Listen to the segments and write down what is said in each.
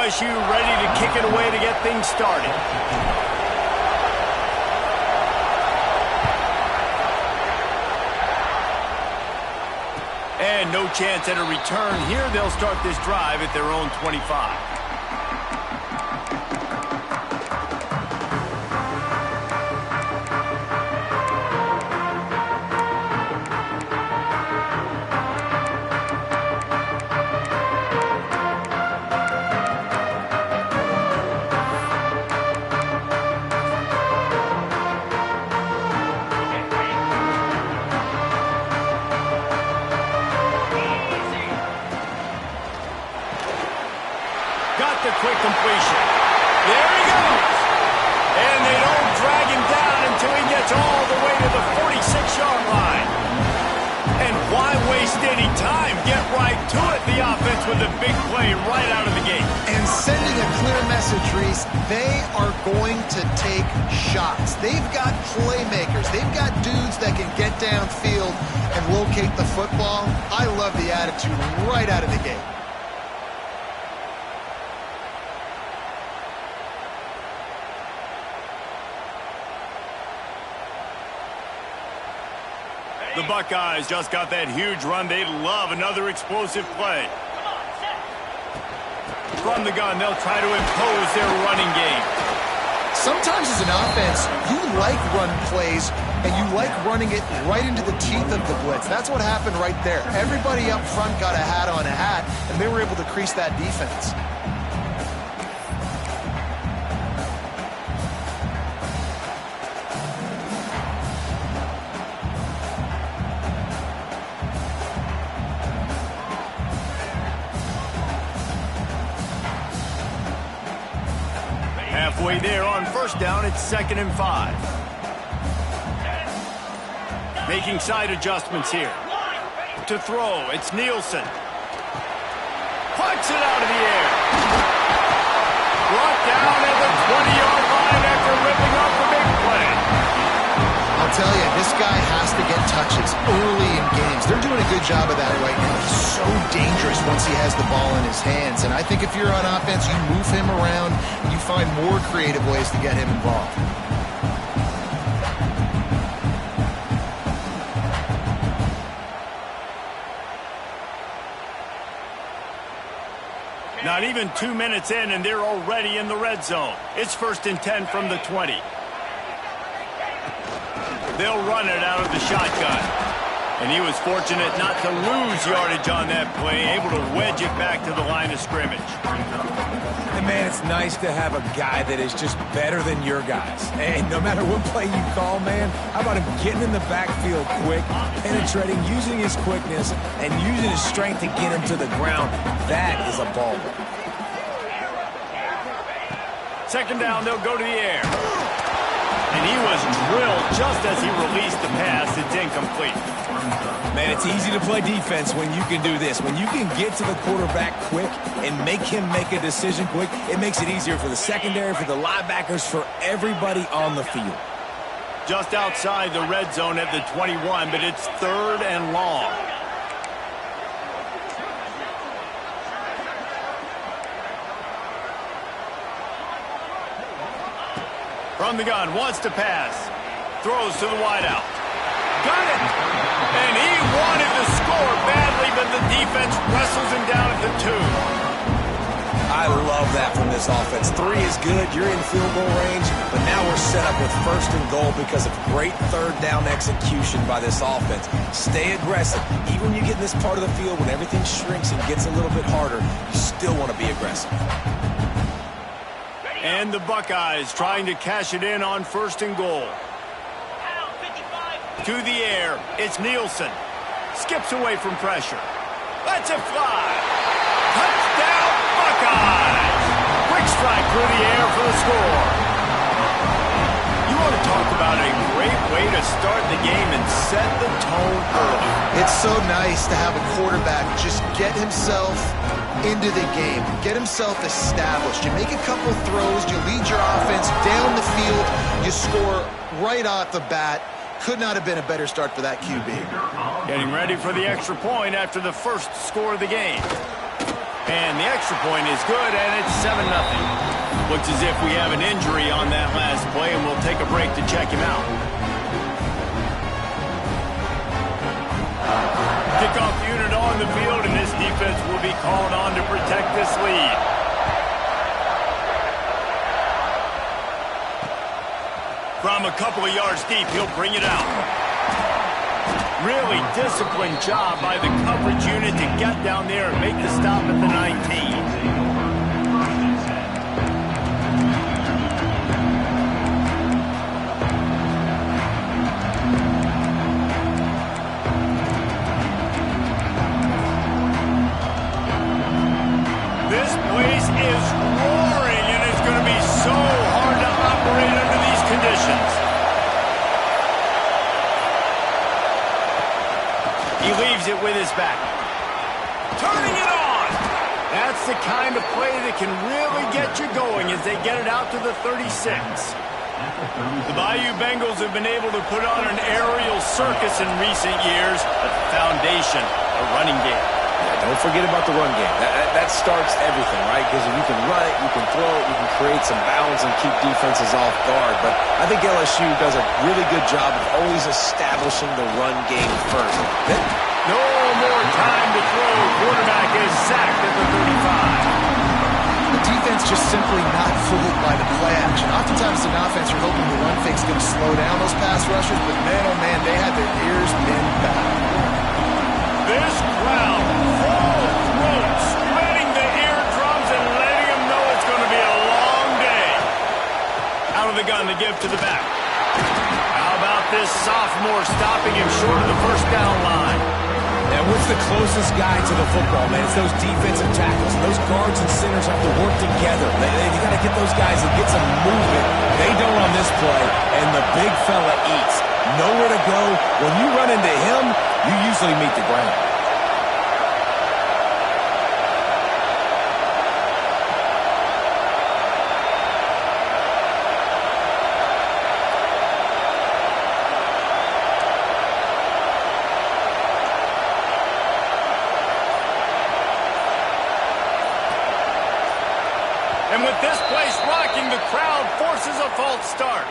LSU ready to kick it away to get things started. And no chance at a return here. They'll start this drive at their own 25. Got the quick completion. There he goes. And they don't drag him down until he gets all the way to the 46-yard line. And why waste any time? Get right to it. The offense with a big play right out of the gate. And sending a clear message, Reese, they are going to take shots. They've got playmakers. They've got dudes that can get downfield and locate the football. I love the attitude right out of the gate. The Buckeyes just got that huge run. They love another explosive play. From the gun, they'll try to impose their running game. Sometimes as an offense, you like run plays, and you like running it right into the teeth of the blitz. That's what happened right there. Everybody up front got a hat on a hat, and they were able to crease that defense. Halfway there on first down, it's 2nd and 5. Making side adjustments here. To throw, it's Nielsen. Puts it out of the air. Brought down at the 20-yard line after ripping off the big play. I'll tell you, this guy has to get touches early in games. They're doing a good job of that right now. He's so dangerous once he has the ball in his hands. And I think if you're on offense, you move him around, you find more creative ways to get him involved. Not even 2 minutes in, and they're already in the red zone. It's 1st and 10 from the 20. They'll run it out of the shotgun. And he was fortunate not to lose yardage on that play, able to wedge it back to the line of scrimmage. And man, it's nice to have a guy that is just better than your guys. And no matter what play you call, man, how about him getting in the backfield quick, penetrating, using his quickness, and using his strength to get him to the ground. That is a baller. 2nd down, they'll go to the air. And he was drilled just as he released the pass. It's incomplete. Man, it's easy to play defense when you can do this. When you can get to the quarterback quick and make him make a decision quick, it makes it easier for the secondary, for the linebackers, for everybody on the field. Just outside the red zone at the 21, but it's 3rd and long. From the gun, wants to pass. Throws to the wideout. Got it! And he wanted to score badly, but the defense wrestles him down at the 2. I love that from this offense. 3 is good. You're in field goal range, but now we're set up with 1st and goal because of great 3rd down execution by this offense. Stay aggressive. Even when you get in this part of the field, when everything shrinks and gets a little bit harder, you still want to be aggressive. And the Buckeyes trying to cash it in on 1st and goal. To the air, it's Nielsen. Skips away from pressure. Lets it fly. Touchdown, Buckeyes! Quick strike through the air for the score. You want to talk about a great way to start the game and set the tone early. It's so nice to have a quarterback just get himself into the game, get himself established. You make a couple throws, you lead your offense down the field, you score right off the bat. Could not have been a better start for that QB. Getting ready for the extra point after the first score of the game. And the extra point is good, and it's 7-0. Looks as if we have an injury on that last play, and we'll take a break to check him out. Kickoff unit on the field, and this defense will be called on to protect this lead. From a couple of yards deep, he'll bring it out. Really disciplined job by the coverage unit to get down there and make the stop at the 19. This place is roaring, and it's going to be so hard to operate under these conditions. He leaves it with his back. Turning it on! That's the kind of play that can really get you going as they get it out to the 36. The Bayou Bengals have been able to put on an aerial circus in recent years, but the foundation, a running game. Yeah, don't forget about the run game. That starts everything, right? Because if you can run it, you can throw it, you can create some balance and keep defenses off guard. But I think LSU does a really good job of always establishing the run game first. No more time to throw. Quarterback is sacked at the 35. The defense just simply not fooled by the play action. Oftentimes in offense, you're hoping the run fake's going to slow down those pass rushers, but man, oh man, they had their ears pinned back. This crowd, full throat, splitting the eardrums and letting them know it's going to be a long day. Out of the gun to give to the back. How about this sophomore stopping him short of the first down line? And what's the closest guy to the football, man? It's those defensive tackles. Those guards and centers have to work together. You got to get those guys and get some movement. They don't on this play, and the big fella eats. Nowhere to go. When you run into him, you usually meet the ground. And with this place rocking, the crowd forces a false start.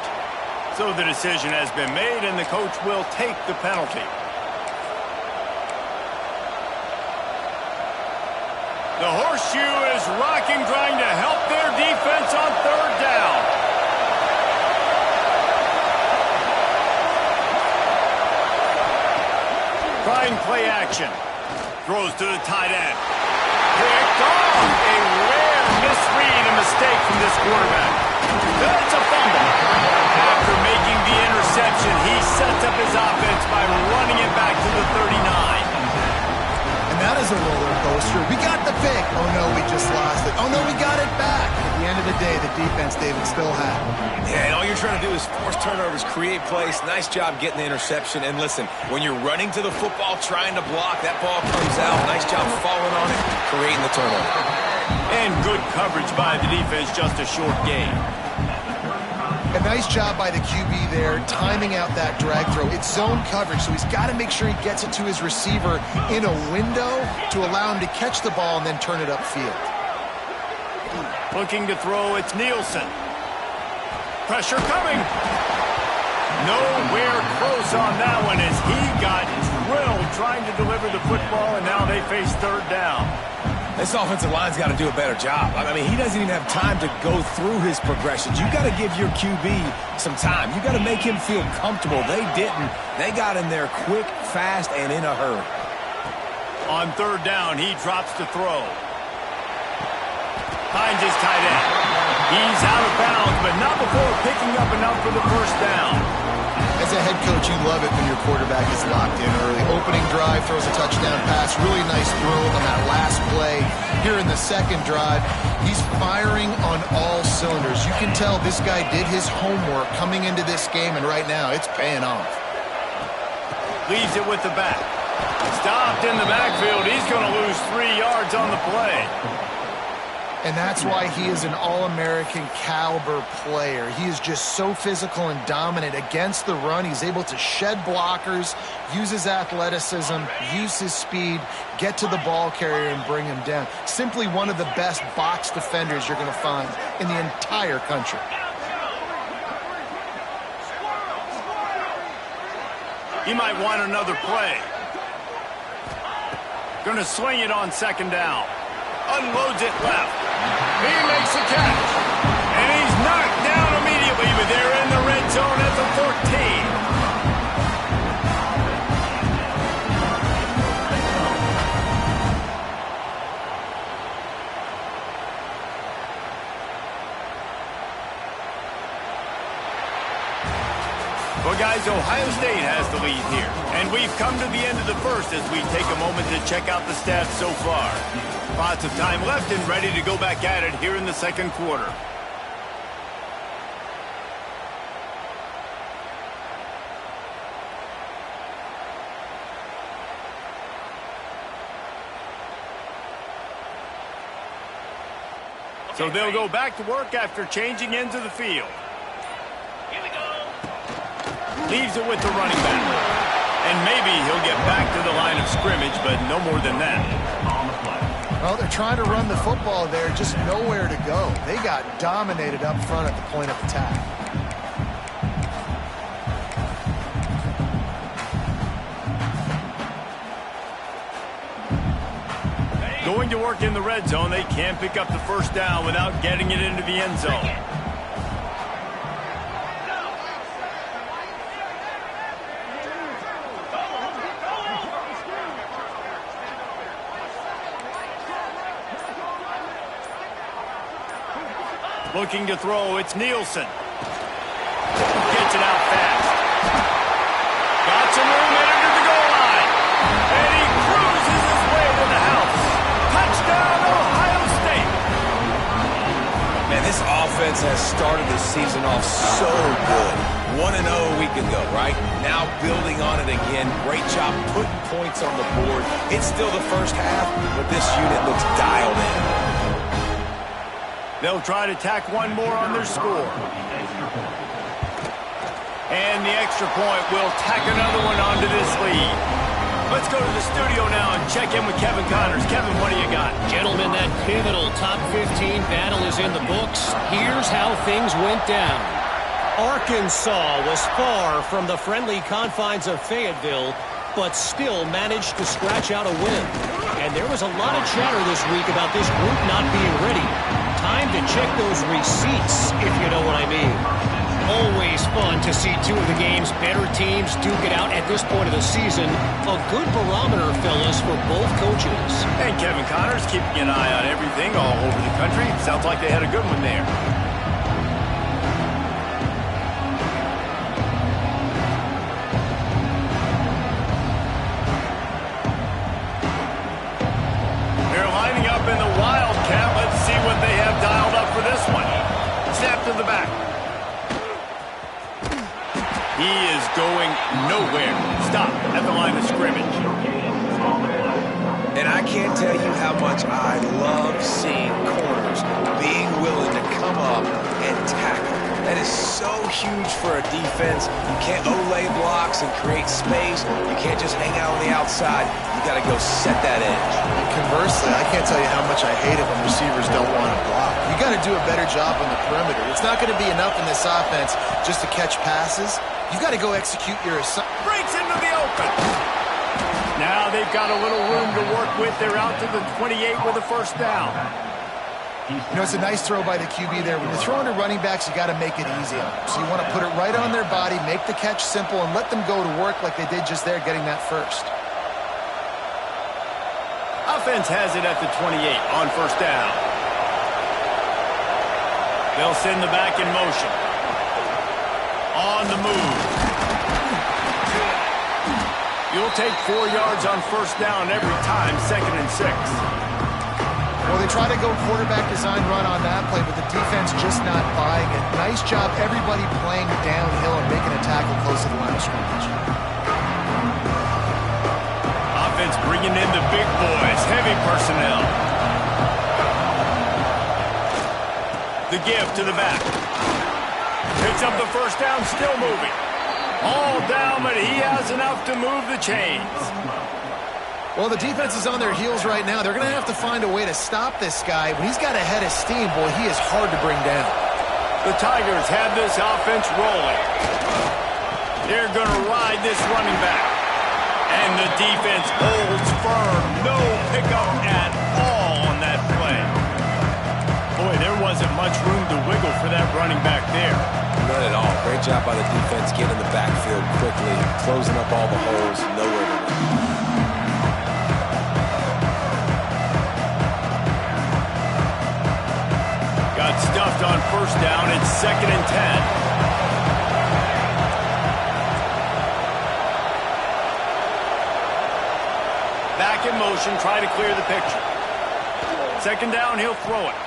So the decision has been made, and the coach will take the penalty. The horseshoe is rocking, trying to help their defense on third down. Trying play action. Throws to the tight end. Picked off. A rare misread and mistake from this quarterback. That's a fumble. After making the interception, he sets up his offense by running it back to the 39. And that is a roller coaster. We got the pick. Oh, no, we just lost it. Oh, no, we got it back. At the end of the day, the defense, David, still had it. Yeah, and all you're trying to do is force turnovers, create plays. Nice job getting the interception. And listen, when you're running to the football, trying to block, that ball comes out. Nice job falling on it, creating the turnover. And good coverage by the defense, just a short gain. A nice job by the QB there, timing out that drag throw. It's zone coverage, so he's got to make sure he gets it to his receiver in a window to allow him to catch the ball and then turn it upfield. Looking to throw, it's Nielsen. Pressure coming. Nowhere close on that one as he got drilled trying to deliver the football, and now they face third down. This offensive line's got to do a better job. I mean, he doesn't even have time to go through his progressions. You got to give your QB some time. You got to make him feel comfortable. They didn't. They got in there quick, fast, and in a hurry. On third down, he drops to throw. Finds his tight end. He's out of bounds, but not before picking up enough for the first down. As a head coach, you love it when your quarterback is locked in early. Opening drive, throws a touchdown pass. Really nice throw on that last play. Here in the second drive, he's firing on all cylinders. You can tell this guy did his homework coming into this game, and right now it's paying off. Leaves it with the back. Stopped in the backfield. He's going to lose 3 yards on the play. And that's why he is an All-American caliber player. He is just so physical and dominant against the run. He's able to shed blockers, use his athleticism, use his speed, get to the ball carrier and bring him down. Simply one of the best box defenders you're going to find in the entire country. He might want another play. Going to swing it on second down. Unloads it left. He makes the catch. And he's knocked down immediately, but they're in the red zone at the 14. Well, guys, Ohio State has the lead here. And we've come to the end of the first as we take a moment to check out the stats so far. Lots of time left and ready to go back at it here in the second quarter. So they'll go back to work after changing into the field. Leaves it with the running back. And maybe he'll get back to the line of scrimmage, but no more than that. Well, they're trying to run the football there, just nowhere to go. They got dominated up front at the point of attack. Going to work in the red zone, they can't pick up the first down without getting it into the end zone. Looking to throw, it's Nielsen. Gets it out fast. Got some room headed to the goal line. And he cruises his way to the house. Touchdown, Ohio State. Man, this offense has started the season off so good. 1-0 a week ago, right? Now building on it again. Great job putting points on the board. It's still the first half, but this unit looks dialed in. They'll try to tack one more on their score. And the extra point will tack another one onto this lead. Let's go to the studio now and check in with Kevin Connors. Kevin, what do you got? Gentlemen, that pivotal top 15 battle is in the books. Here's how things went down. Arkansas was far from the friendly confines of Fayetteville, but still managed to scratch out a win. And there was a lot of chatter this week about this group not being ready. Time to check those receipts, if you know what I mean. Always fun to see two of the game's better teams duke it out at this point of the season. A good barometer, fellas, for both coaches. And Kevin Connors keeping an eye on everything all over the country. Sounds like they had a good one there. In the Wildcat, let's see what they have dialed up for this one. Snap to the back. He is going nowhere. Stop at the line of scrimmage. And I can't tell you how much I love seeing corners being willing to come up and tackle. That is so huge for a defense. You can't olay blocks and create space. You can't just hang out on the outside. You got to go set that edge. And conversely, I can't tell you how much I hate it when receivers don't want to block. You got to do a better job on the perimeter. It's not going to be enough in this offense just to catch passes. You've got to go execute your assignment. Breaks into the open. Now they've got a little room to work with. They're out to the 28 with a first down. You know, it's a nice throw by the QB there. When you're throwing to running backs, you got to make it easy on them. So you want to put it right on their body, make the catch simple, and let them go to work like they did just there, getting that first. Offense has it at the 28 on first down. They'll send the back in motion. On the move. You'll take 4 yards on first down every time, 2nd and 6. Well, they try to go quarterback design run on that play, but the defense just not buying it. Nice job, everybody playing downhill and making a tackle close to the line of scrimmage. Offense bringing in the big boys, heavy personnel. The give to the back. Picks up the first down, still moving. All down, but he has enough to move the chains. Well, the defense is on their heels right now. They're going to have to find a way to stop this guy. When he's got a head of steam, boy, he is hard to bring down. The Tigers have this offense rolling. They're going to ride this running back. And the defense holds firm. No pickup at all on that play. Boy, there wasn't much room to wiggle for that running back there. None at all. Great job by the defense getting in the backfield quickly, closing up all the holes, nowhere to run. Got stuffed on first down. It's 2nd and 10. Back in motion, try to clear the picture. 2nd down, he'll throw it.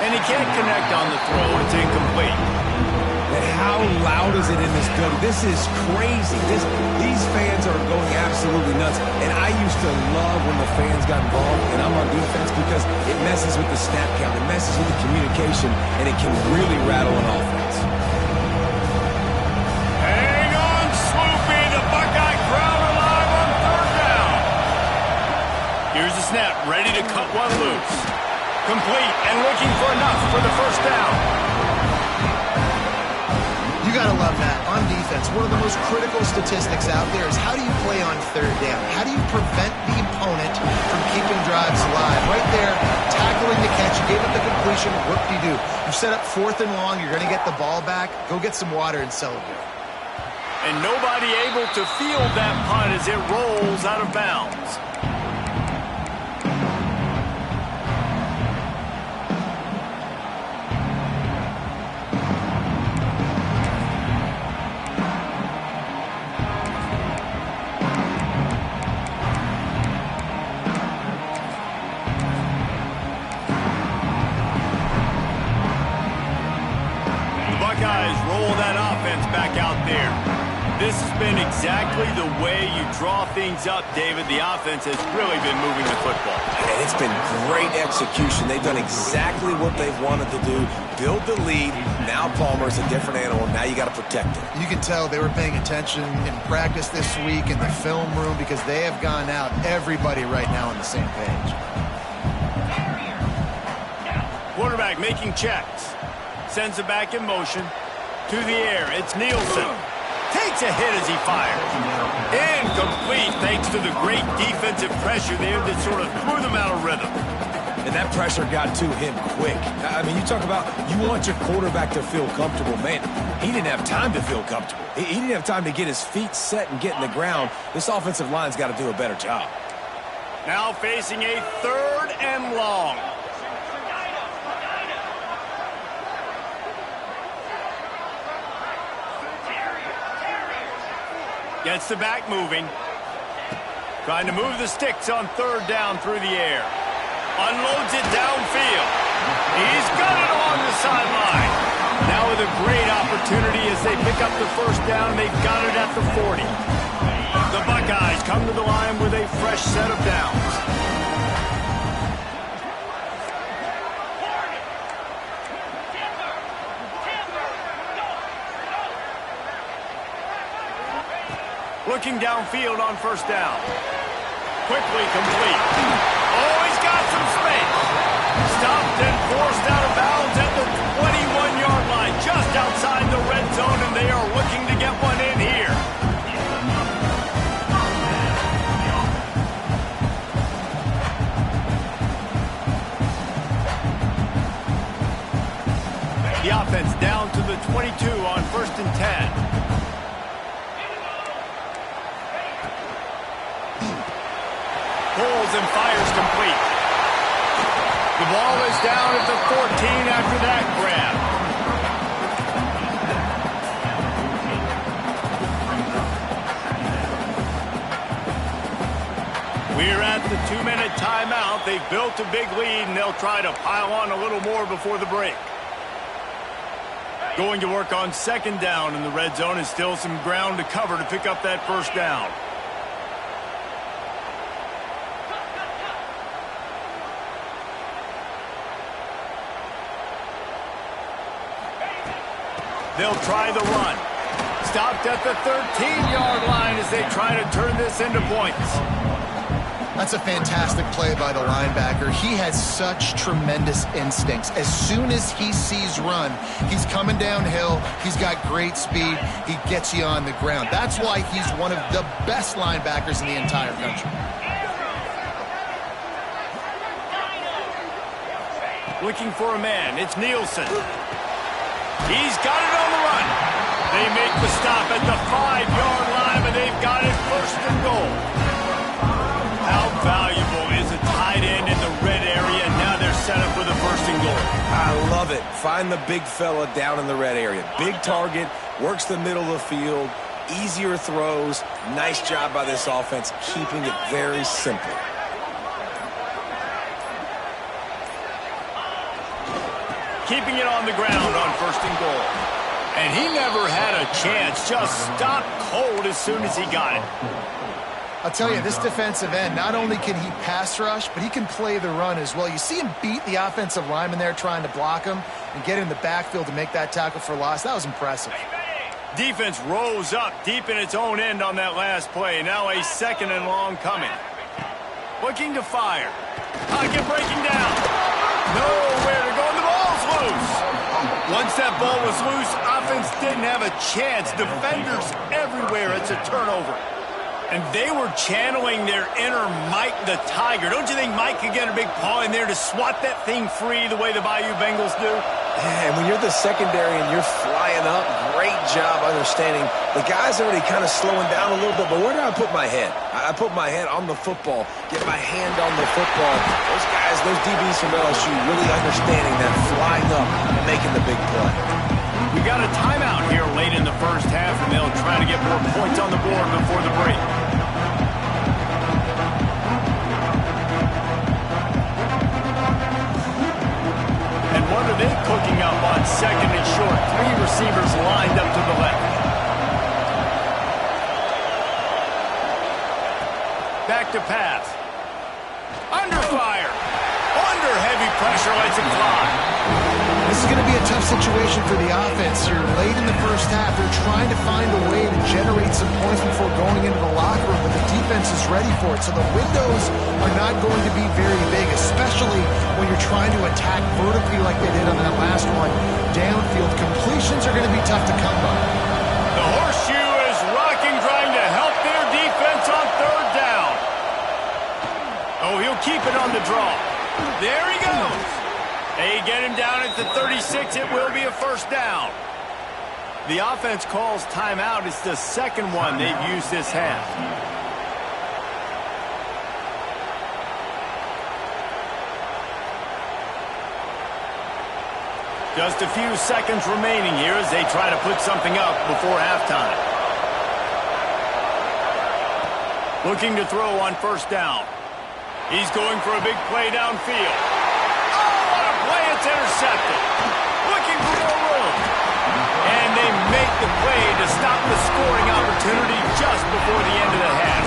And he can't connect on the throw. It's incomplete. And how loud is it in this building? This is crazy. These fans are going absolutely nuts. And I used to love when the fans got involved, and I'm on defense, because it messes with the snap count. It messes with the communication, and it can really rattle an offense. Hang on, Sloopy. The Buckeye crowd alive on 3rd down. Here's the snap, ready to cut one loose. Complete and looking for enough for the first down. You got to love that. On defense, one of the most critical statistics out there is how do you play on 3rd down? How do you prevent the opponent from keeping drives alive? Right there, tackling the catch, you gave up the completion, what do you do? You set up 4th and long, you're going to get the ball back, go get some water and celebrate. And nobody able to field that punt as it rolls out of bounds. This has been exactly the way you draw things up, David. The offense has really been moving the football. And it's been great execution. They've done exactly what they've wanted to do. Build the lead. Now Palmer's a different animal. Now you got to protect him. You can tell they were paying attention in practice this week in the film room, because they have gone out, everybody right now on the same page. Quarterback making checks. Sends it back in motion. To the air. It's Nielsen. Takes a hit as he fires. Incomplete thanks to the great defensive pressure there that sort of threw them out of rhythm. And that pressure got to him quick. I mean, you talk about you want your quarterback to feel comfortable. Man, he didn't have time to feel comfortable. He didn't have time to get his feet set and get in the ground. This offensive line's got to do a better job. Now facing a 3rd and long. Gets the back moving. Trying to move the sticks on 3rd down through the air. Unloads it downfield. He's got it on the sideline. Now with a great opportunity as they pick up the first down. They've got it at the 40. The Buckeyes come to the line with a fresh set of downs. Looking downfield on first down. Quickly complete. Oh, he's got some space. Stopped and forced out of bounds at the 21-yard line, just outside the red zone, and they are looking to get one in here. The offense down to the 22 on 1st and 10. Pulls and fires complete. The ball is down at the 14 after that grab. We're at the 2-minute timeout. They've built a big lead, and they'll try to pile on a little more before the break. Going to work on 2nd down in the red zone, and still some ground to cover to pick up that first down. They'll try the run. Stopped at the 13-yard line as they try to turn this into points. That's a fantastic play by the linebacker. He has such tremendous instincts. As soon as he sees run, he's coming downhill. He's got great speed. He gets you on the ground. That's why he's one of the best linebackers in the entire country. Looking for a man. It's Nielsen. He's got it on the run. They make the stop at the 5-yard line, and they've got it first and goal. How valuable is a tight end in the red area? Now they're set up with a first and goal. I love it. Find the big fella down in the red area. Big target, works the middle of the field, easier throws. Nice job by this offense, keeping it very simple. Keeping it on the ground on first and goal. And he never had a chance. Just stopped cold as soon as he got it. I'll tell you, this defensive end, not only can he pass rush, but he can play the run as well. You see him beat the offensive lineman there trying to block him and get in the backfield to make that tackle for loss. That was impressive. Defense rose up deep in its own end on that last play. Now a second and long coming. Looking to fire. Pocket breaking down. Nowhere to go, and the ball's loose. Once that ball was loose, offense didn't have a chance. Defenders everywhere. It's a turnover. And they were channeling their inner Mike the Tiger. Don't you think Mike could get a big paw in there to swat that thing free the way the Bayou Bengals do? Yeah, and when you're the secondary and you're flying up, great job understanding. The guy's already kind of slowing down a little bit, but where do I put my head? I put my head on the football, get my hand on the football. Those guys, those DBs from LSU really understanding that flying up and making the big play. We got a timeout here late in the first half, and they'll try to get more points on the board before the break. And what are they cooking up on second and short? 3 receivers lined up to the left. Back to pass. Under fire. Under heavy pressure, lets it fly. This is going to be a tough situation for the offense here. Late in the first half, they're trying to find a way to generate some points before going into the locker room, but the defense is ready for it. So the windows are not going to be very big, especially when you're trying to attack vertically like they did on that last one. Downfield completions are going to be tough to come by. The horseshoe is rocking, trying to help their defense on third down. Oh, he'll keep it on the draw. There he goes. They get him down at the 36. It will be a first down. The offense calls timeout. It's the second one they've used this half. Just a few seconds remaining here as they try to put something up before halftime. Looking to throw on first down. He's going for a big play downfield. It's intercepted. Looking for more room. And they make the play to stop the scoring opportunity just before the end of the half.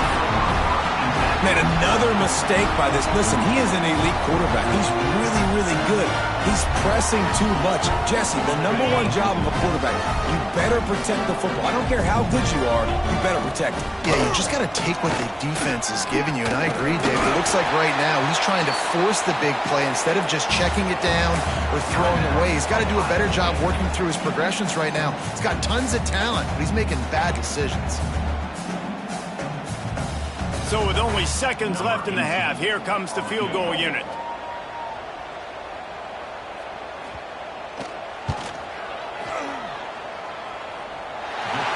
Made another mistake by this. Listen, he is an elite quarterback. He's really, really good. He's pressing too much. Jesse, the #1 job of a quarterback, you better protect the football. I don't care how good you are, you better protect it. Yeah, you just got to take what the defense is giving you. And I agree, David. It looks like right now he's trying to force the big play instead of just checking it down or throwing away. He's got to do a better job working through his progressions right now. He's got tons of talent, but he's making bad decisions. So with only seconds left in the half, here comes the field goal unit.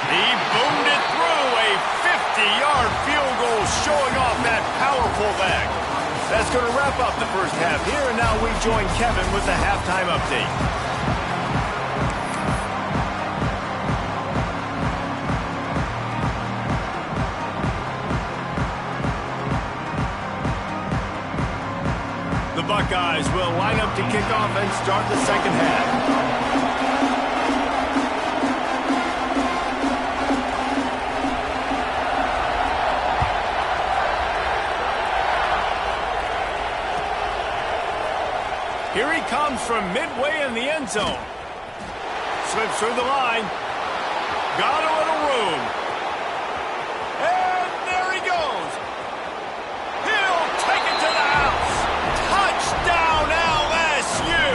He boomed it through, a 50-yard field goal showing off that powerful leg. That's going to wrap up the first half here, and now we join Kevin with the halftime update. The Buckeyes will line up to kick off and start the second half. Here he comes from midway in the end zone. Slips through the line. Got a little room. And there he goes. He'll take it to the house. Touchdown, LSU.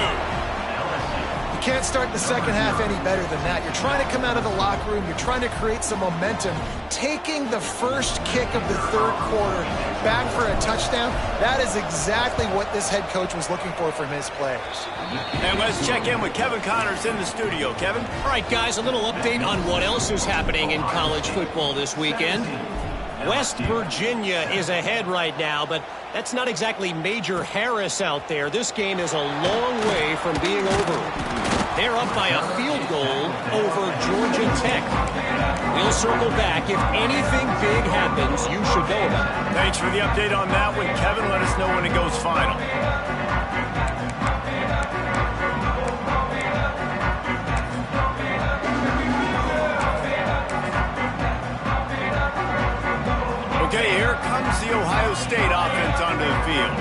You can't start the second half any better than that. You're trying to come out of the locker room. You're trying to create some momentum. Taking the first kick of the third quarter back for a touchdown, that is exactly what this head coach was looking for from his players. And let's check in with Kevin Connors in the studio. Kevin? All right, guys, a little update on what else is happening in college football this weekend. West Virginia is ahead right now, but that's not exactly Major Harris out there. This game is a long way from being over. They're up by a field goal over Georgia Tech. We'll circle back. If anything big happens, you should know about it. Thanks for the update on that one, Kevin. Let us know when it goes final. Okay, here comes the Ohio State offense onto the field.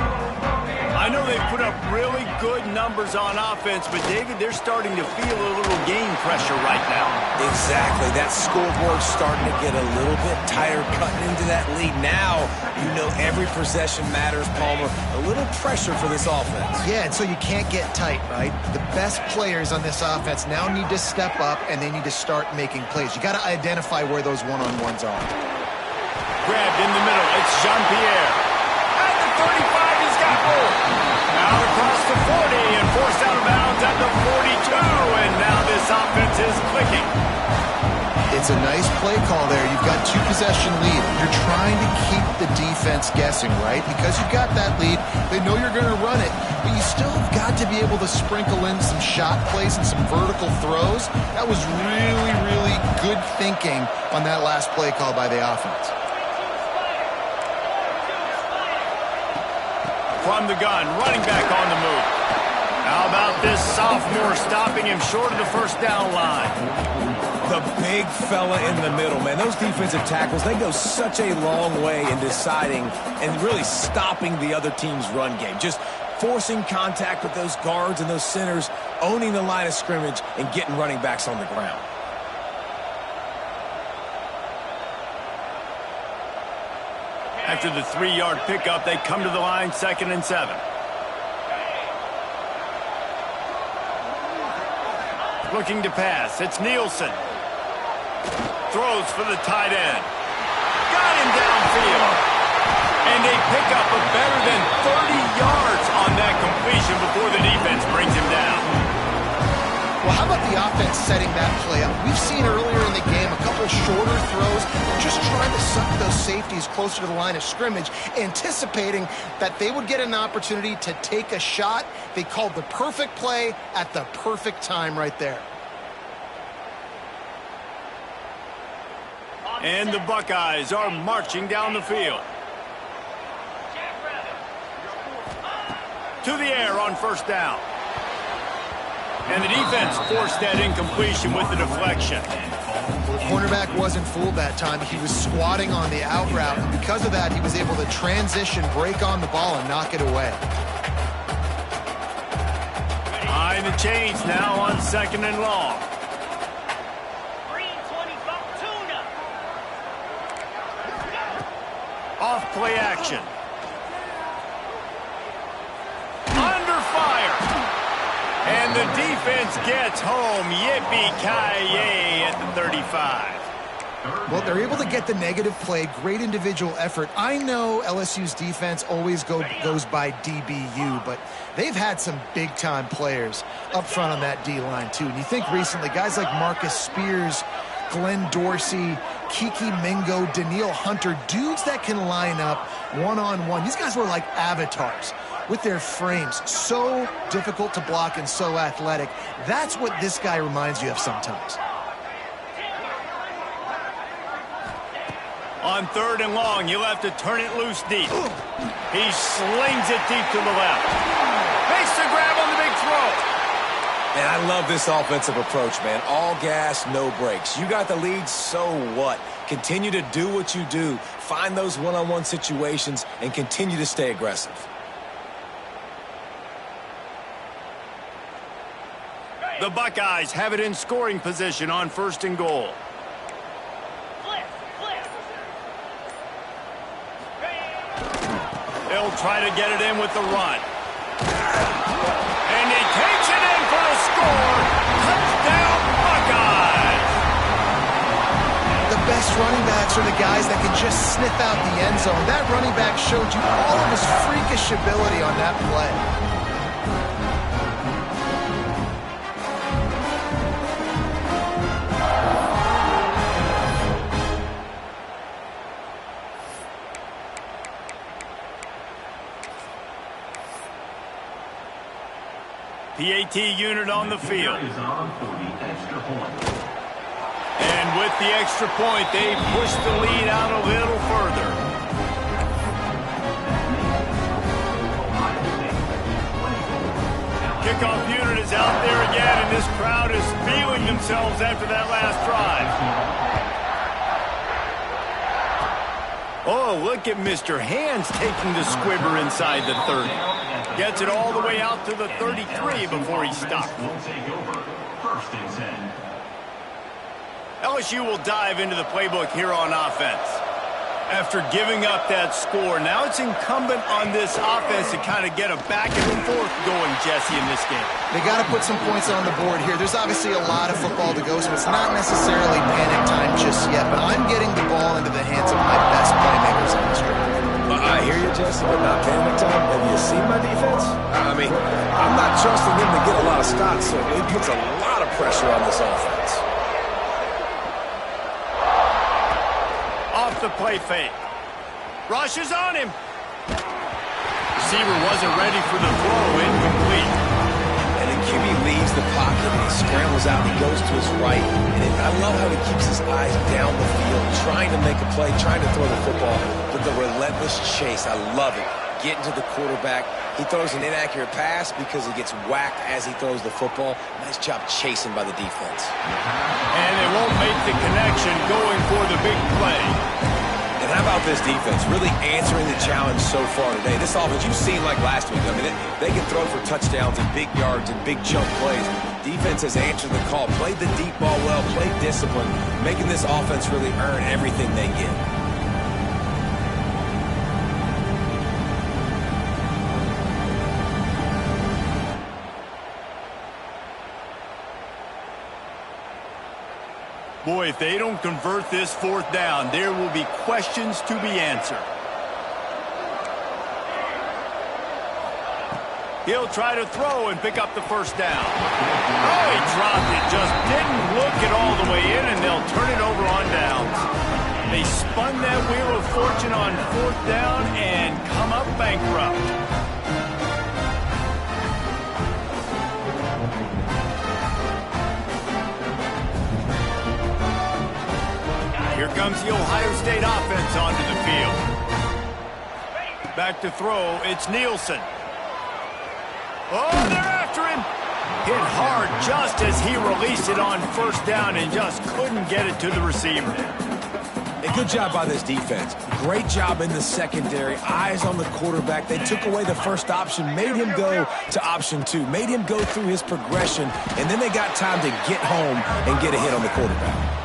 I know they've put up really good numbers on offense, but, David, they're starting to feel a little game pressure right now. Exactly. That scoreboard's starting to get a little bit tighter cutting into that lead. Now, you know every possession matters, Palmer. A little pressure for this offense. Yeah, and so you can't get tight, right? The best players on this offense now need to step up, and they need to start making plays. You got to identify where those one-on-ones are. Grabbed in the middle. It's Jean-Pierre. At the 35, he's got room. Out across the 40 and forced out of bounds at the 42. And now this offense is clicking. It's a nice play call there. You've got two-possession lead. You're trying to keep the defense guessing, right? Because you've got that lead, they know you're going to run it, but you still have got to be able to sprinkle in some shot plays and some vertical throws. That was really, really good thinking on that last play call by the offense. From the gun, running back on the move. How about this sophomore stopping him short of the first down line? The big fella in the middle, man. Those defensive tackles, they go such a long way in deciding and really stopping the other team's run game. Just forcing contact with those guards and those centers, owning the line of scrimmage, and getting running backs on the ground. After the 3-yard pickup, they come to the line, 2nd and 7. Looking to pass. It's Nielsen. Throws for the tight end. Got him downfield. And they pick up a better than 30 yards on that completion before the defense brings him down. Well, how about the offense setting that play up? We've seen earlier in the game a couple shorter throws, just trying to suck those safeties closer to the line of scrimmage, anticipating that they would get an opportunity to take a shot. They called the perfect play at the perfect time right there. And the Buckeyes are marching down the field. To the air on first down. And the defense forced that incompletion with the deflection. Well, the cornerback wasn't fooled that time. He was squatting on the out route, and because of that, he was able to transition, break on the ball, and knock it away. Behind the chains now on 2nd and long. Off play action. Under fire. And the defense gets home. Yippee-ki-yay at the 35. Well, they're able to get the negative play. Great individual effort. I know LSU's defense always goes by DBU, but they've had some big-time players up front on that D-line, too. And you think recently, guys like Marcus Spears, Glenn Dorsey, Kiki Mingo, Daniil Hunter, dudes that can line up one-on-one. These guys were like avatars with their frames. So difficult to block and so athletic. That's what this guy reminds you of sometimes. On 3rd and long, you'll have to turn it loose deep. He slings it deep to the left. Makes the grab on the big throw. And I love this offensive approach, man. All gas, no brakes. You got the lead, so what? Continue to do what you do. Find those one-on-one situations and continue to stay aggressive. The Buckeyes have it in scoring position on 1st and goal. They'll try to get it in with the run. And he takes it in for the score. Touchdown, Buckeyes! The best running backs are the guys that can just sniff out the end zone. That running back showed you all of his freakish ability on that play. PAT unit on the field. And with the extra point, they push the lead out a little further. Kickoff unit is out there again, and this crowd is feeling themselves after that last drive. Oh, look at Mr. Hands taking the squibber inside the 30. Gets it all the way out to the 33 before he stopped. LSU will dive into the playbook here on offense. After giving up that score, now it's incumbent on this offense to kind of get a back and forth going, Jesse, in this game. They got to put some points on the board here. There's obviously a lot of football to go, so it's not necessarily panic time just yet, but I'm getting the ball into the hands of my best playmakers in this drive. I hear you, Jesse, but not panic time. Have you seen my defense? I mean, I'm not trusting them to get a lot of stops, so it puts a lot of pressure on this offense. Off the play fake. Rush is on him. Receiver wasn't ready for the throw. Incomplete. And the QB leaves the pocket and he scrambles out and he goes to his right. And I love how he keeps his eyes down the field, trying to make a play, trying to throw the football. But the relentless chase, I love it. Getting to the quarterback. He throws an inaccurate pass because he gets whacked as he throws the football. Nice job chasing by the defense. And they won't make the connection going for the big play. And how about this defense really answering the challenge so far today? This offense, you've seen like last week. I mean, they can throw for touchdowns and big yards and big chunk plays. Defense has answered the call, played the deep ball well, played discipline, making this offense really earn everything they get. Boy, if they don't convert this 4th down, there will be questions to be answered. He'll try to throw and pick up the 1st down. Oh, he dropped it. Just didn't look it all the way in, and they'll turn it over on downs. They spun that wheel of fortune on 4th down and come up bankrupt. Here comes the Ohio State offense onto the field. Back to throw, it's Nielsen. Oh, they're after him. Hit hard just as he released it on 1st down and just couldn't get it to the receiver. A good job by this defense. Great job in the secondary. Eyes on the quarterback. They took away the 1st option, made him go to option 2, made him go through his progression, and then they got time to get home and get a hit on the quarterback.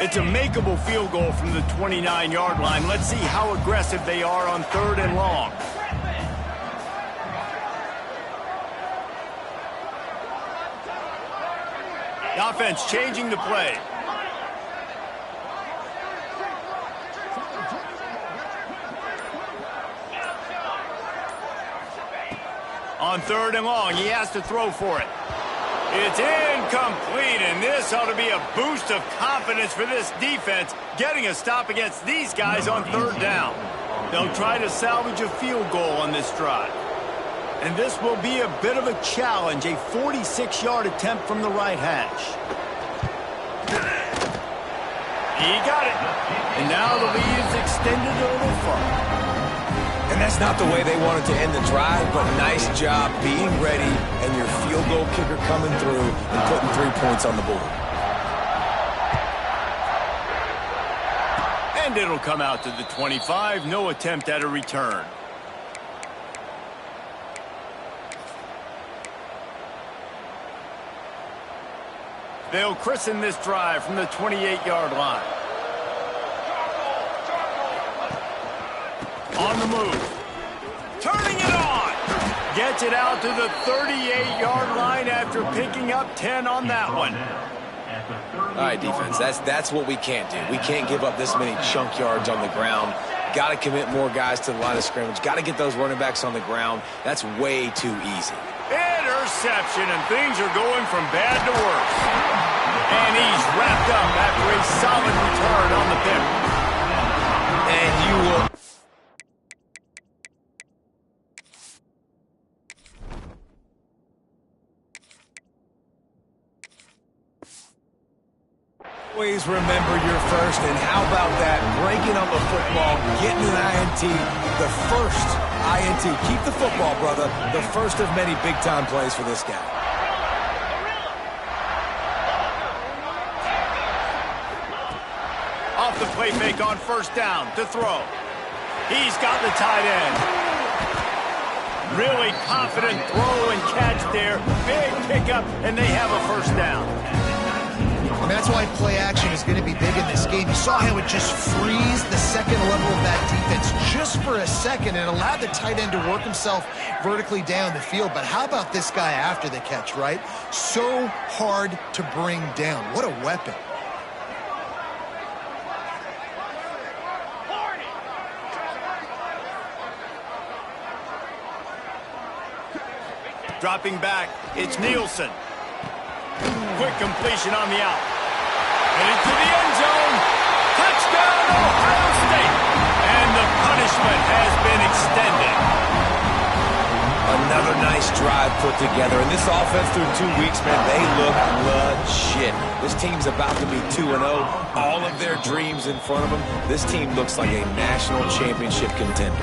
It's a makeable field goal from the 29-yard line. Let's see how aggressive they are on 3rd and long. The offense changing the play. On 3rd and long, he has to throw for it. It's incomplete, and this ought to be a boost of confidence for this defense, getting a stop against these guys on 3rd down. They'll try to salvage a field goal on this drive. And this will be a bit of a challenge, a 46-yard attempt from the right hash. He got it. And now the lead is extended a little further. And that's not the way they wanted to end the drive, but nice job being ready and your field goal kicker coming through and putting 3 points on the board. it'll come out to the 25. No attempt at a return. They'll christen this drive from the 28-yard line. On the move. Turning it on. Gets it out to the 38-yard line after picking up 10 on that one. All right, defense, that's what we can't do. We can't give up this many chunk yards on the ground. Got to commit more guys to the line of scrimmage. Got to get those running backs on the ground. That's way too easy. Interception, and things are going from bad to worse. And he's wrapped up after a solid return on the pick. And you will... Always remember your first, and how about that? Breaking on the football, getting an INT, the first INT. Keep the football, brother. The first of many big-time plays for this guy. Off the play fake on first down to throw. He's got the tight end. Really confident throw and catch there. Big pickup, and they have a first down. And that's why play action is going to be big in this game. You saw how it just frees the second level of that defense just for a second and allowed the tight end to work himself vertically down the field. But how about this guy after the catch, right? So hard to bring down. What a weapon. Dropping back, it's Nielsen. Quick completion on the out. Headed to the end zone. Touchdown, Ohio State. And the punishment has been extended. Another nice drive put together. And this offense through 2 weeks, man, they look legit. This team's about to be 2-0. All of their dreams in front of them. This team looks like a national championship contender.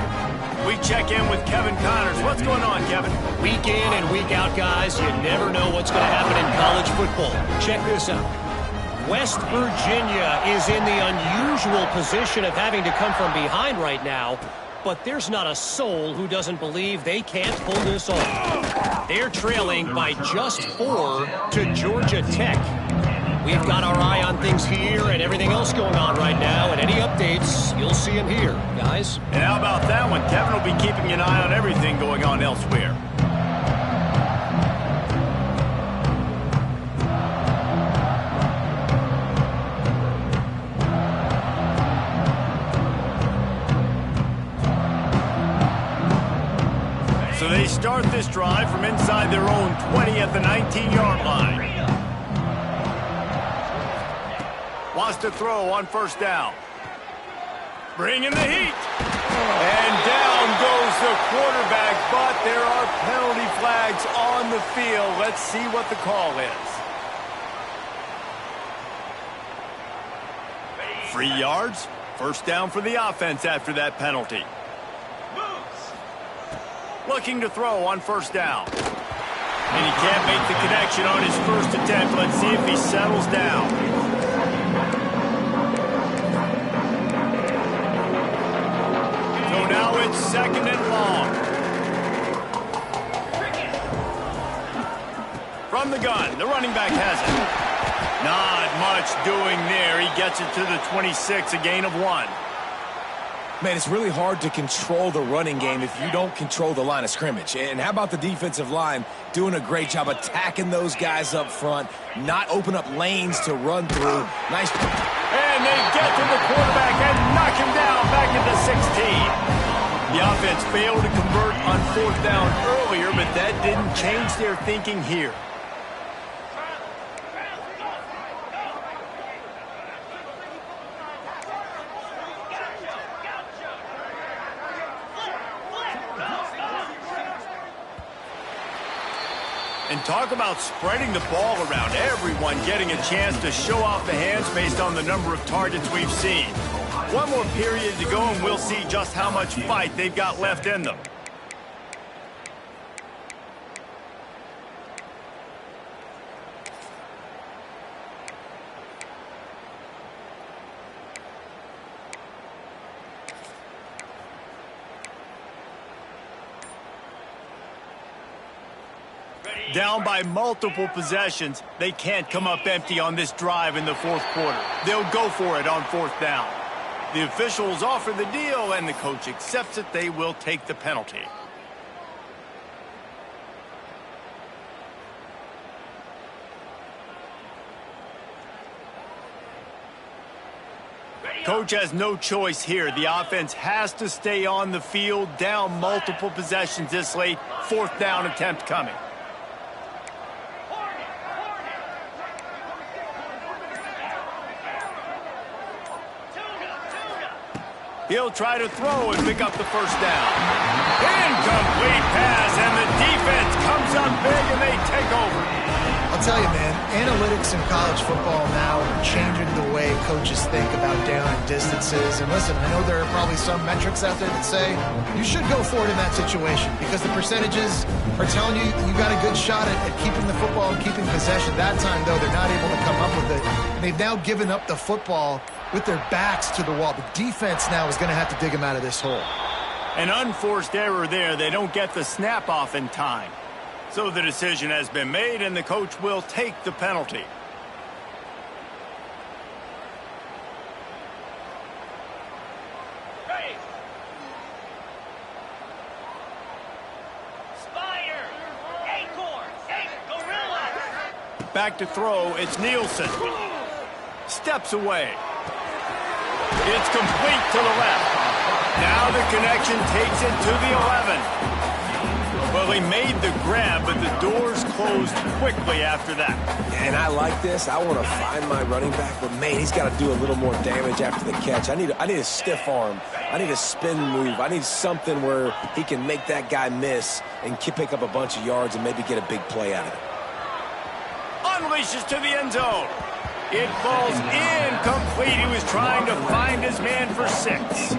We check in with Kevin Connors. What's going on, Kevin? Week in and week out, guys, you never know what's going to happen in college football. Check this out. West Virginia is in the unusual position of having to come from behind right now, but there's not a soul who doesn't believe they can't pull this off. They're trailing by just 4 to Georgia Tech. We've got our eye on things here and everything else going on right now, and any updates, you'll see them here, guys. And how about that one? Kevin will be keeping an eye on everything going on elsewhere. So they start this drive from inside their own 20 at the 19-yard line. Wants to throw on first down. Bringing the heat. And down goes the quarterback, but there are penalty flags on the field. Let's see what the call is. 3 yards. First down for the offense after that penalty. Looking to throw on first down. And he can't make the connection on his first attempt. Let's see if he settles down. So now it's second and long. From the gun, the running back has it. Not much doing there. He gets it to the 26, a gain of 1. Man, it's really hard to control the running game if you don't control the line of scrimmage. And how about the defensive line doing a great job attacking those guys up front, not open up lanes to run through. Nice. And they get to the quarterback and knock him down back at the 16. The offense failed to convert on fourth down earlier, but that didn't change their thinking here. And talk about spreading the ball around. Everyone getting a chance to show off the hands based on the number of targets we've seen. One more period to go, and we'll see just how much fight they've got left in them. Down by multiple possessions, they can't come up empty on this drive in the fourth quarter. They'll go for it on fourth down. The officials offer the deal, and the coach accepts it. They will take the penalty. Coach has no choice here. The offense has to stay on the field, down multiple possessions this late. Fourth down attempt coming. He'll try to throw and pick up the first down. Incomplete pass, and the defense comes up big, and they take over. I'll tell you, man, analytics in college football now are changing the way coaches think about down and distances. And listen, I know there are probably some metrics out there that say you should go for it in that situation because the percentages are telling you you got a good shot at keeping the football and keeping possession. That time, though, they're not able to come up with it. And they've now given up the football with their backs to the wall. The defense now is going to have to dig them out of this hole. An unforced error there. They don't get the snap off in time. So the decision has been made, and the coach will take the penalty. Back to throw. It's Nielsen. Steps away. It's complete to the left. Now the connection takes it to the 11. Well, he made the grab, but the doors closed quickly after that. And I like this. I want to find my running back, but, man, he's got to do a little more damage after the catch. I need a stiff arm. I need a spin move. I need something where he can make that guy miss and pick up a bunch of yards and maybe get a big play out of it. Unleashes to the end zone. It falls incomplete. He was trying to find his man for 6.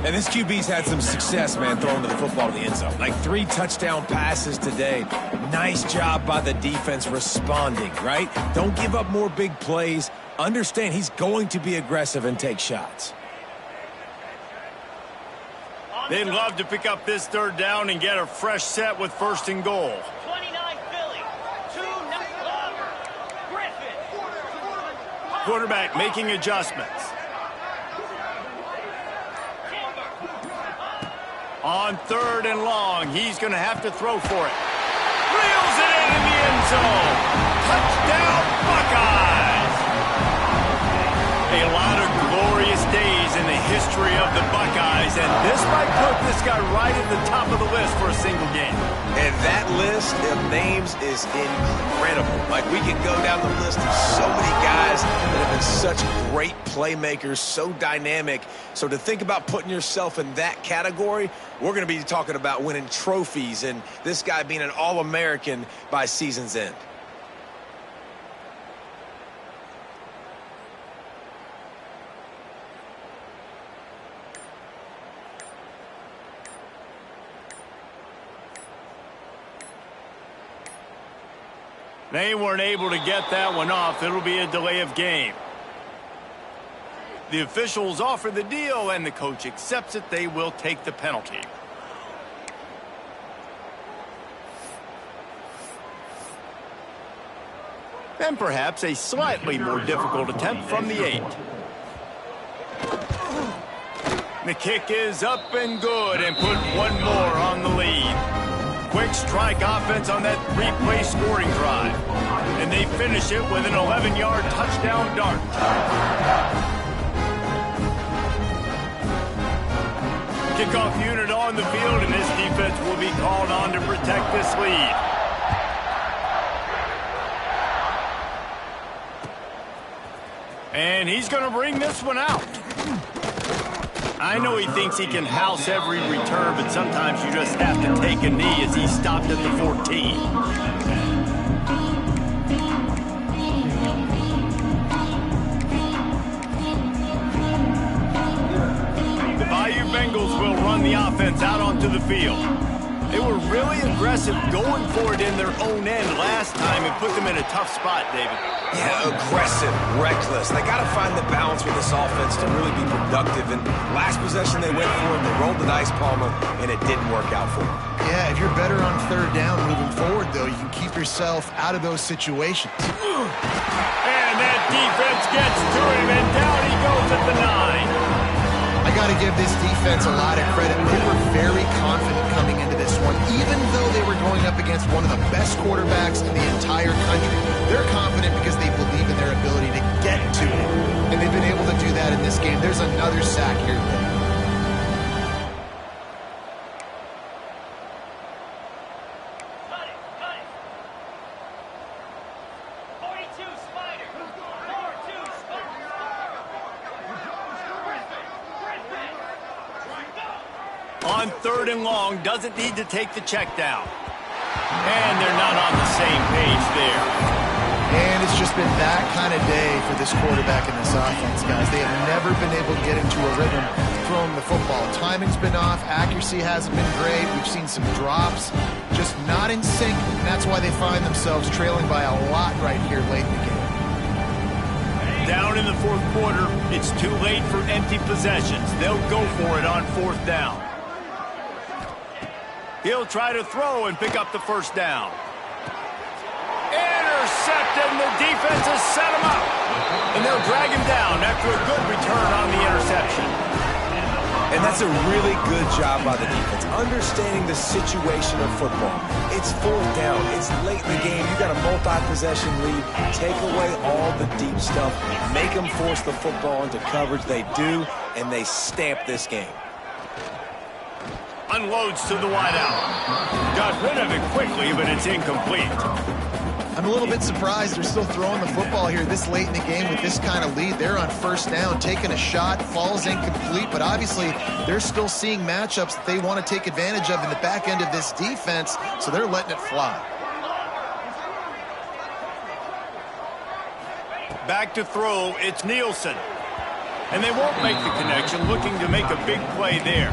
And this QB's had some success, man, throwing the football to the end zone. Like 3 touchdown passes today. Nice job by the defense responding, right? Don't give up more big plays. Understand he's going to be aggressive and take shots. They'd love to pick up this third down and get a fresh set with first and goal. 29 Philly. 2 longer. Griffin. Quarterback making adjustments. On third and long, he's going to have to throw for it. Reels it in the end zone. Touchdown, Buckeyes! A lot of glorious days in the history of the Buckeyes, and this might put this guy right at the top of the list for a single game. And that list of names is incredible. Like, we can go down the list of so many guys that have been such great playmakers, so dynamic. So to think about putting yourself in that category, we're going to be talking about winning trophies and this guy being an All-American by season's end. They weren't able to get that one off. It'll be a delay of game. The officials offer the deal, and the coach accepts it. They will take the penalty. And perhaps a slightly more difficult attempt from the 8. The kick is up and good, and put one more on the lead. Quick strike offense on that 3-play scoring drive. And they finish it with an 11-yard touchdown dart. Kickoff unit on the field, and this defense will be called on to protect this lead. And he's going to bring this one out. I know he thinks he can house every return, but sometimes you just have to take a knee as he stopped at the 14. The Bayou Bengals will run the offense out onto the field. They were really aggressive going for it in their own end last time and put them in a tough spot, David. Yeah, aggressive, reckless. They got to find the balance with this offense to really be productive. And last possession they went for it, they rolled the dice, Palmer, and it didn't work out for them. Yeah, if you're better on third down moving forward, though, you can keep yourself out of those situations. And that defense gets to him, and down he goes at the 9. I got to give this defense a lot of credit. They were very confident coming into this one, even though they were going up against one of the best quarterbacks in the entire country. They're confident because they believe in their ability to get to it, and they've been able to do that in this game. There's another sack here. On 3rd and long, doesn't need to take the check down. And they're not on the same page there. And it's just been that kind of day for this quarterback and this offense, guys. They have never been able to get into a rhythm throwing the football. Timing's been off. Accuracy hasn't been great. We've seen some drops. Just not in sync, and that's why they find themselves trailing by a lot right here late in the game. Down in the 4th quarter, it's too late for empty possessions. They'll go for it on 4th down. He'll try to throw and pick up the 1st down. Intercepted, and the defense has set him up. And they'll drag him down after a good return on the interception. And that's a really good job by the defense, understanding the situation of football. It's 4th down. It's late in the game. You got a multi-possession lead. Take away all the deep stuff. Make them force the football into coverage. They do, and they stamp this game. Unloads to the wideout. Got rid of it quickly, but it's incomplete. I'm a little bit surprised they're still throwing the football here this late in the game with this kind of lead. They're on 1st down, taking a shot, falls incomplete, but obviously they're still seeing matchups that they want to take advantage of in the back end of this defense, so they're letting it fly. Back to throw, it's Nielsen. And they won't make the connection, looking to make a big play there.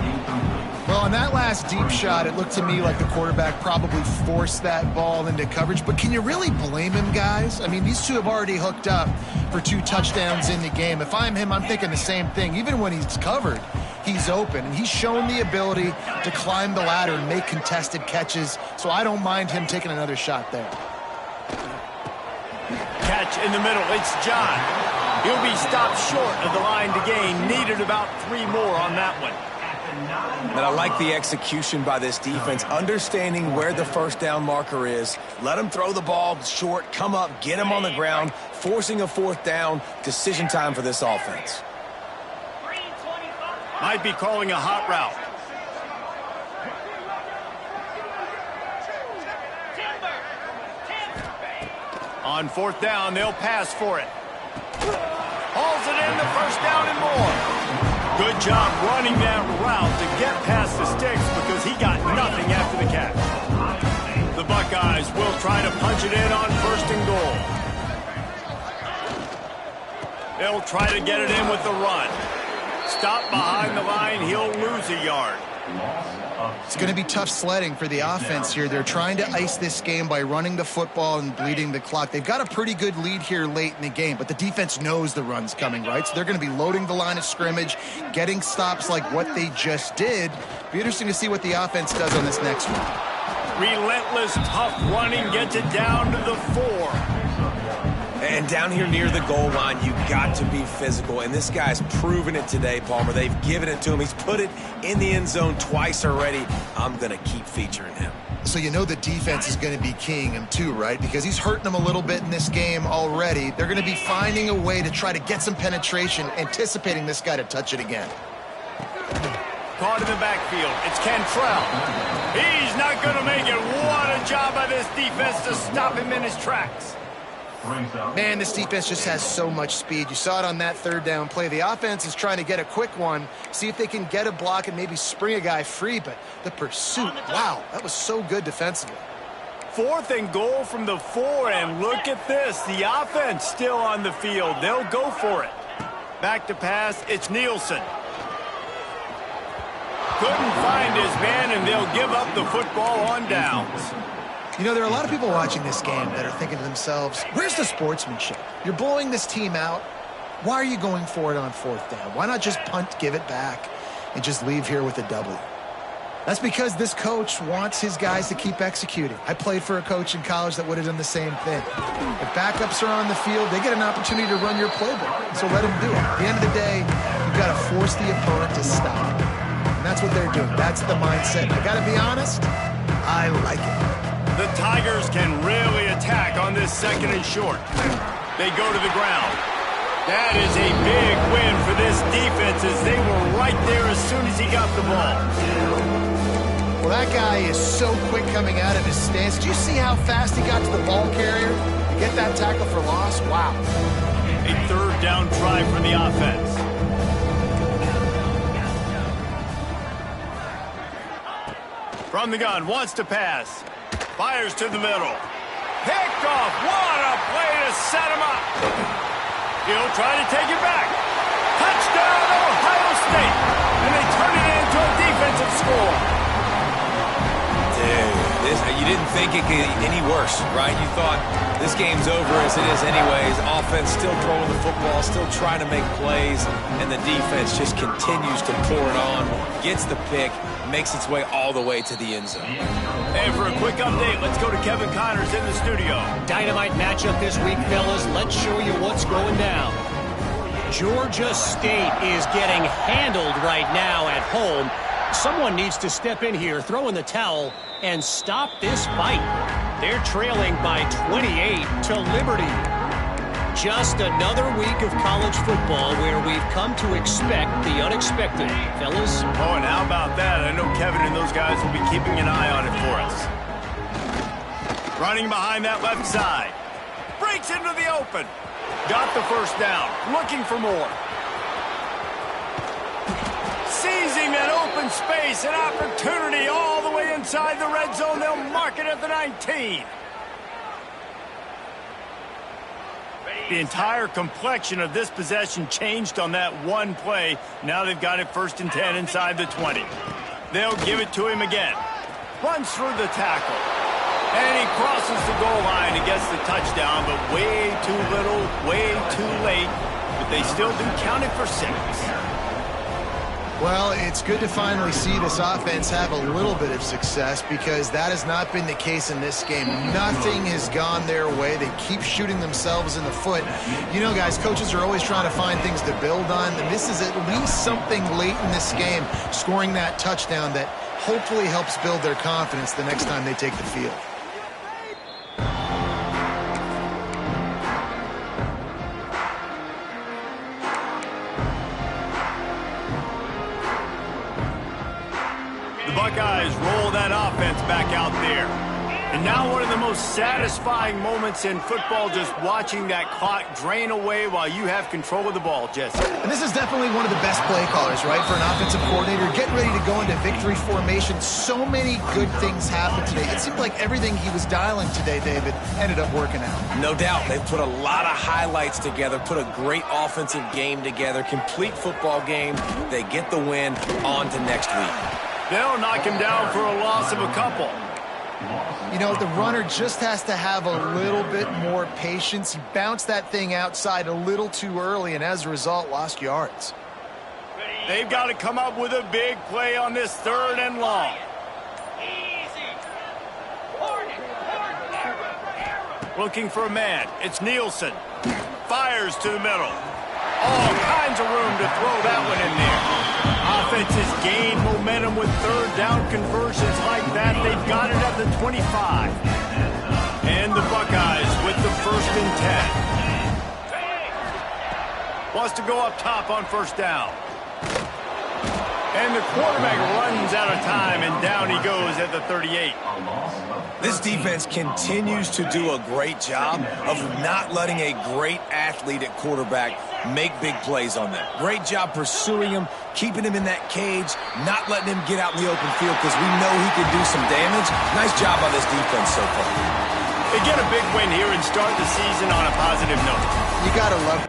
Well, on that last deep shot, it looked to me like the quarterback probably forced that ball into coverage. But can you really blame him, guys? I mean, these two have already hooked up for 2 touchdowns in the game. If I'm him, I'm thinking the same thing. Even when he's covered, he's open. And he's shown the ability to climb the ladder and make contested catches. So I don't mind him taking another shot there. Catch in the middle. It's John. He'll be stopped short of the line to gain. Needed about 3 more on that one. And I like the execution by this defense, understanding where the 1st down marker is. Let them throw the ball short, come up, get him on the ground, forcing a 4th down. Decision time for this offense. Might be calling a hot route. On 4th down, they'll pass for it. Hauls it in, the 1st down and more. Good job running that route to get past the sticks because he got nothing after the catch. The Buckeyes will try to punch it in on 1st and goal. They'll try to get it in with the run. Stop behind the line, he'll lose a yard. It's going to be tough sledding for the offense here. They're trying to ice this game by running the football and bleeding the clock. They've got a pretty good lead here late in the game, but the defense knows the run's coming, right? So they're going to be loading the line of scrimmage, getting stops like what they just did. Be interesting to see what the offense does on this next one. Relentless, tough running gets it down to the 4. And down here near the goal line, you got to be physical. And this guy's proven it today, Palmer. They've given it to him. He's put it in the end zone twice already. I'm going to keep featuring him. So you know the defense is going to be keying him too, right? Because he's hurting them a little bit in this game already. They're going to be finding a way to try to get some penetration, anticipating this guy to touch it again. Caught in the backfield. It's Cantrell. He's not going to make it. What a job by this defense to stop him in his tracks. Man, this defense just has so much speed. You saw it on that 3rd down play. The offense is trying to get a quick one, see if they can get a block and maybe spring a guy free, but the pursuit, wow, that was so good defensively. 4th and goal from the 4, and look at this. The offense still on the field. They'll go for it. Back to pass, it's Nielsen. Couldn't find his man, and they'll give up the football on downs. You know, there are a lot of people watching this game that are thinking to themselves, where's the sportsmanship? You're blowing this team out. Why are you going for it on 4th down? Why not just punt, give it back, and just leave here with a W? That's because this coach wants his guys to keep executing. I played for a coach in college that would have done the same thing. If backups are on the field, they get an opportunity to run your playbook, so let them do it. At the end of the day, you've got to force the opponent to stop. And that's what they're doing. That's the mindset. I got to be honest, I like it. The Tigers can really attack on this 2nd and short. They go to the ground. That is a big win for this defense as they were right there as soon as he got the ball. Well, that guy is so quick coming out of his stance. Did you see how fast he got to the ball carrier to get that tackle for loss? Wow. A 3rd down try for the offense. From the gun, wants to pass. Fires to the middle. Picked off. What a play to set him up. He'll try to take it back. Touchdown, Ohio State. And they turn it into a defensive score. You didn't think it could get any worse, right? You thought this game's over as it is anyways. Offense still throwing the football, still trying to make plays, and the defense just continues to pour it on, gets the pick, makes its way all the way to the end zone. And for a quick update, let's go to Kevin Connors in the studio. Dynamite matchup this week, fellas. Let's show you what's going down. Georgia State is getting handled right now at home. Someone needs to step in here, throw in the towel, and stop this fight. They're trailing by 28 to Liberty. Just another week of college football where we've come to expect the unexpected. Fellas? Oh, and how about that? I know Kevin and those guys will be keeping an eye on it for us. Running behind that left side. Breaks into the open. Got the 1st down. Looking for more. Seizing that open space, an opportunity all the way inside the red zone. They'll mark it at the 19. The entire complexion of this possession changed on that one play. Now they've got it 1st and 10 inside the 20. They'll give it to him again. Runs through the tackle. And he crosses the goal line and gets the touchdown, but way too little, way too late. But they still do count it for 6. Well, it's good to finally see this offense have a little bit of success because that has not been the case in this game. Nothing has gone their way. They keep shooting themselves in the foot. You know, guys, coaches are always trying to find things to build on, and this is at least something late in this game, scoring that touchdown that hopefully helps build their confidence the next time they take the field. Buckeyes roll that offense back out there. And now one of the most satisfying moments in football, just watching that clock drain away while you have control of the ball, Jesse. And this is definitely one of the best play callers, right, for an offensive coordinator. Getting ready to go into victory formation. So many good things happened today. It seemed like everything he was dialing today, David, ended up working out. No doubt. They've put a lot of highlights together, put a great offensive game together, complete football game. They get the win. On to next week. They'll knock him down for a loss of a couple. You know, the runner just has to have a little bit more patience. He bounced that thing outside a little too early, and as a result, lost yards. They've got to come up with a big play on this 3rd and long. Looking for a man. It's Nielsen. Fires to the middle. All kinds of room to throw that one in there. Offense has gained momentum with 3rd down conversions like that. They've got it at the 25. And the Buckeyes with the 1st and 10. Wants to go up top on 1st down. And the quarterback runs out of time, and down he goes at the 38. This defense continues to do a great job of not letting a great athlete at quarterback make big plays on them. Great job pursuing him, keeping him in that cage, not letting him get out in the open field because we know he can do some damage. Nice job by this defense so far. They get a big win here and start the season on a positive note. You got to love